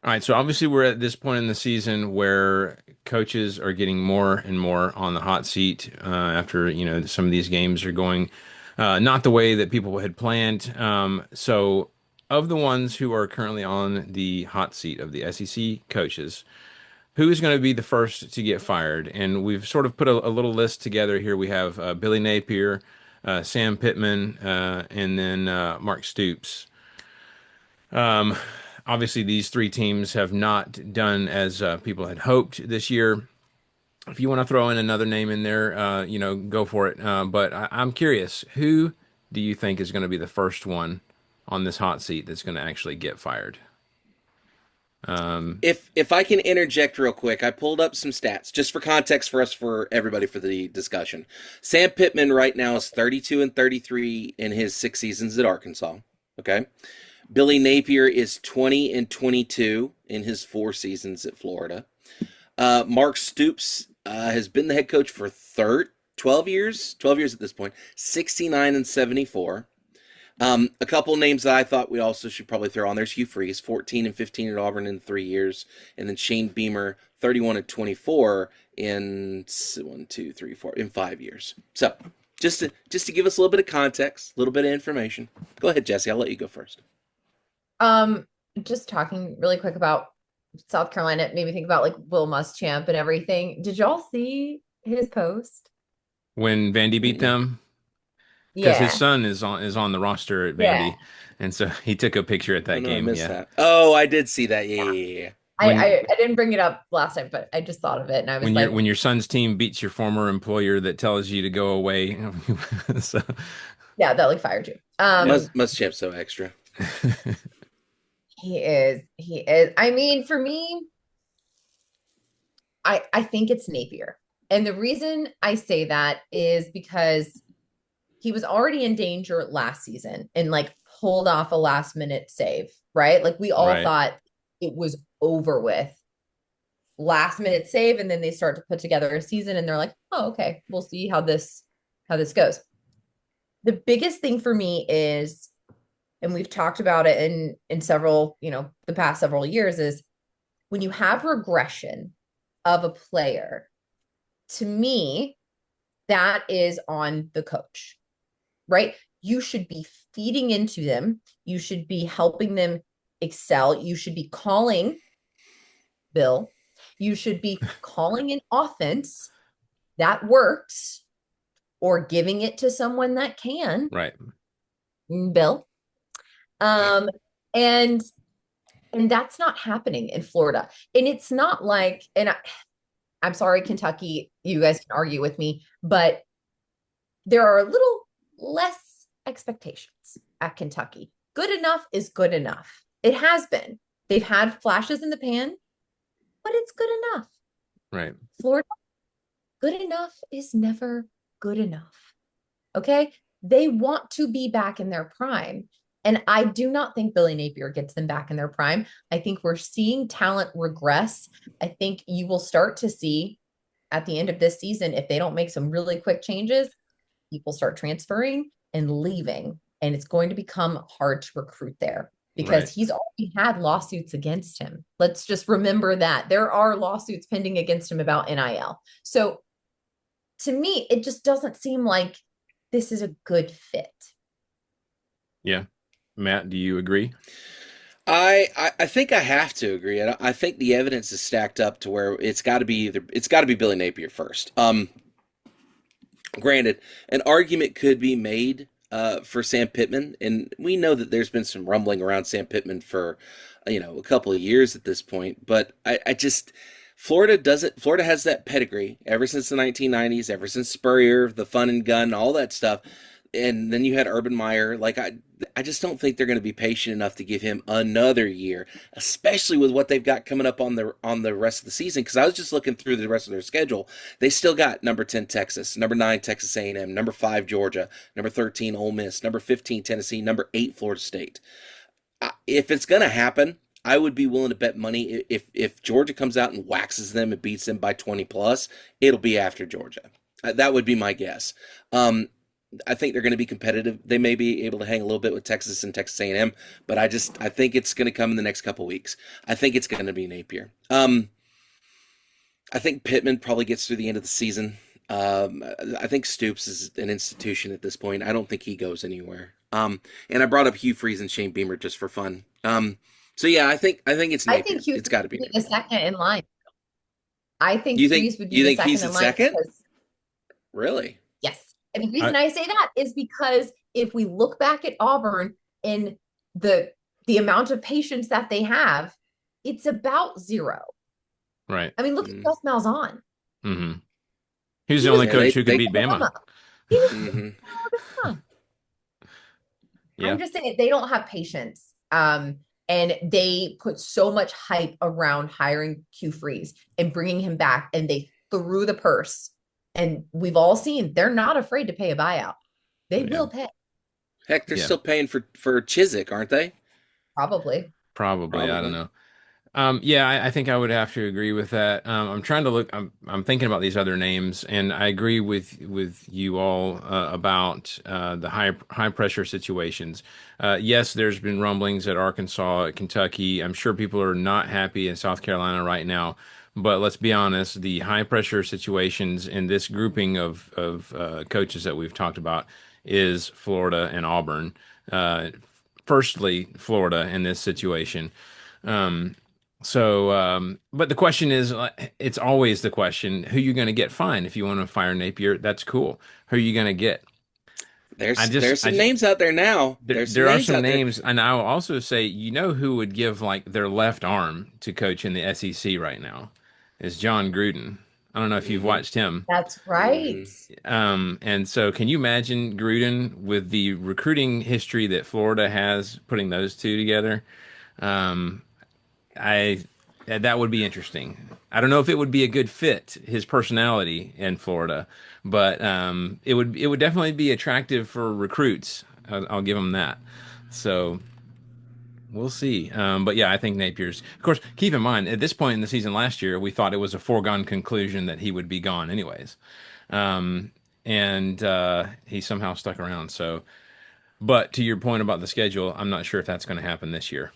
All right, so obviously we're at this point in the season where coaches are getting more and more on the hot seat after some of these games are going not the way that people had planned. So, of the ones who are currently on the hot seat of the SEC coaches, who is going to be the first to get fired? And we've sort of put a little list together here. We have Billy Napier, Sam Pittman, and then Mark Stoops. Um, Obviously, these three teams have not done as people had hoped this year. If you want to throw in another name in there, go for it. But I'm curious, who do you think is going to be the first one on this hot seat that's going to actually get fired? Um, If I can interject real quick, I pulled up some stats just for context for us for everybody for the discussion. Sam Pittman right now is 32 and 33 in his 6 seasons at Arkansas. Okay. Billy Napier is 20 and 22 in his 4 seasons at Florida. Mark Stoops has been the head coach for 12 years at this point, 69 and 74. A couple names that I thought we also should probably throw on there's Hugh Freeze, 14 and 15 at Auburn in 3 years, and then Shane Beamer, 31 and 24 in 1, 2, 3, 4 in 5 years. So just to give us a little bit of context, a little bit of information. Go ahead, Jesse. I'll let you go first. Um, just talking really quick about South Carolina, it made me think about like Will Muschamp and everything. Did y'all see his post? when Vandy beat Mm-mm. them, because his Yeah, son is on the roster at yeah. Vandy, and so he took a picture at Oh that no, I game. missed Yeah, that. Oh, I did see that. Yeah, yeah, yeah. I, when I I didn't bring it up last time, but I just thought of it and I was when your like, when your son's team beats your former employer that tells you to go away. So, yeah, that like fired you. yeah. Must champ so extra. He is. I mean, for me, I think it's Napier. And the reason I say that is because he was already in danger last season and like pulled off a last minute save, right? Like we all Right. thought it was over with. Last minute save and then they start to put together a season and they're like, "Oh, okay. We'll see how this goes." The biggest thing for me is, and we've talked about it in several, the past several years, is when you have regression of a player, to me, that is on the coach, right? You should be feeding into them. You should be helping them excel. You should be calling Bill. You should be calling an offense that works or giving it to someone that can, Right. Bill. Um, and and that's not happening in Florida. And it's not like, I'm sorry, Kentucky, you guys can argue with me, but there are a little less expectations at Kentucky. Good enough is good enough. It has been. They've had flashes in the pan, but it's good enough. Right. Florida, good enough is never good enough. Okay. They want to be back in their prime. And I do not think Billy Napier gets them back in their prime. I think we're seeing talent regress. I think you will start to see at the end of this season, if they don't make some really quick changes, people start transferring and leaving. And it's going to become hard to recruit there Right. because he's already had lawsuits against him. Let's just remember that there are lawsuits pending against him about NIL. So to me, it just doesn't seem like this is a good fit. Yeah. Matt, do you agree? I think I have to agree. I think the evidence is stacked up to where it's got to be Billy Napier first. Granted, an argument could be made for Sam Pittman, and we know that there's been some rumbling around Sam Pittman for a couple of years at this point. But I just Florida has that pedigree ever since the 1990s, ever since Spurrier, the fun and gun, all that stuff. And then you had Urban Meyer. I just don't think they're going to be patient enough to give him another year, especially with what they've got coming up on the rest of the season. Because I was just looking through the rest of their schedule. They still got number 10 Texas, number 9 Texas A&M, number 5 Georgia, number 13 Ole Miss, number 15 Tennessee, number 8 Florida State. If it's going to happen, I would be willing to bet money if Georgia comes out and waxes them and beats them by 20 plus, it'll be after Georgia. That would be my guess. Um, I think they're going to be competitive. They may be able to hang a little bit with Texas and Texas A&M, but I think it's going to come in the next couple weeks. I think it's going to be Napier. I think Pittman probably gets through the end of the season. I think Stoops is an institution at this point. I don't think he goes anywhere. And I brought up Hugh Freeze and Shane Beamer just for fun. So yeah, I think it's I think Napier. Hughes It's got to be would be the Napier. second in line. I think You think Freeze would be you the think second he's in at line second? because Really? yes. And the I, reason I say that is because if we look back at Auburn and the the amount of patience that they have, it's about zero. right. I mean, look at Mm. Gus Malzahn. Hmm. He's the He was only Yeah, they coach who could they. beat Bama. Bama. He was Hmm. Bama. Yeah. I'm just saying they don't have patience. And they put so much hype around hiring Q Freeze and bringing him back, and they threw the purse. And we've all seen they're not afraid to pay a buyout. They Yeah. will pay, Heck, they're Yeah. still paying for Chiswick, aren't they? probably. Probably. I don't Probably. know. Yeah, I think I would have to agree with that. I'm trying to look. I'm thinking about these other names, and I agree with you all about the high pressure situations. Yes, there's been rumblings at Arkansas, at Kentucky. I'm sure people are not happy in South Carolina right now. But let's be honest, the high pressure situations in this grouping of coaches that we've talked about is Florida and Auburn. Uh, Firstly, Florida in this situation. Um, but the question is, it's always the question, who you going to get? Fine. If you want to fire Napier, that's cool. Who are you going to get? There's I some just, names out there now. There's some there are names some out there. names, and I will also say, who would give like their left arm to coach in the SEC right now is John Gruden. I don't know if you've Hmm. watched him. That's right. Hmm. And so can you imagine Gruden with the recruiting history that Florida has, putting those two together? Um, I that would be interesting. I don't know if it would be a good fit, his personality in Florida, but it would definitely be attractive for recruits. I'll give him that. So we'll see. But yeah, I think Napier's. Of course, keep in mind at this point in the season last year, we thought it was a foregone conclusion that he would be gone anyways, um, and he somehow stuck around. So, but to your point about the schedule, I'm not sure if that's going to happen this year.